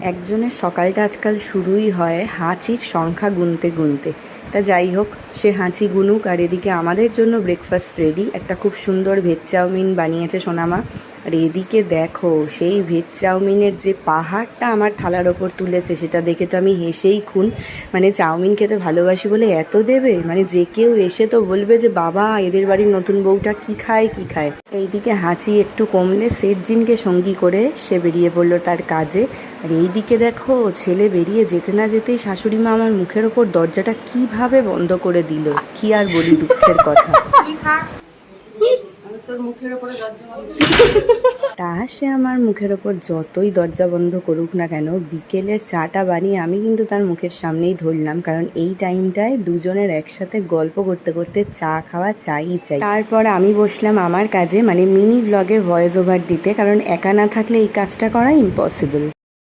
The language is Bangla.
একজনের সকালটা আজকাল শুরুই হয় হাঁচির সংখ্যা গুনতে গুনতে। তা যাই হোক, সে হাঁচি গুনুক, আর এদিকে আমাদের জন্য ব্রেকফাস্ট রেডি। একটা খুব সুন্দর ভেজ চাউমিন বানিয়েছে সোনামা। আর এদিকে দেখো, সেই ভেজ চাউমিনের যে পাহাড়টা আমার থালার ওপর তুলেছে, সেটা দেখে তো আমি হেসেই খুন। মানে চাউমিন খেতে ভালোবাসি বলে এত দেবে, মানে যে কেউ এসে তো বলবে যে বাবা, এদের বাড়ির নতুন বউটা কি খায় কি খায়। এইদিকে হাঁচি একটু কমলে শেঠজিনকে সঙ্গী করে সে বেরিয়ে পড়লো তার কাজে। আর এইদিকে দেখো, ছেলে বেরিয়ে যেতে না যেতেই শাশুড়ি মা আমার মুখের ওপর দরজাটা কিভাবে বন্ধ করে দিল। কি আর বলি, দুঃখের কথা। তা সে আমার মুখের ওপর যতই দরজা বন্ধ করুক না কেন, বিকেলের চাটা বানিয়ে আমি কিন্তু তার মুখের সামনেই ধরলাম, কারণ এই টাইমটায় দুজনের একসাথে গল্প করতে করতে চা খাওয়া চাই। তারপর আমি বসলাম আমার কাজে, মানে মিনি ব্লগে ভয়েস ওভার দিতে, কারণ একা না থাকলে এই কাজটা করা ইম্পসিবল।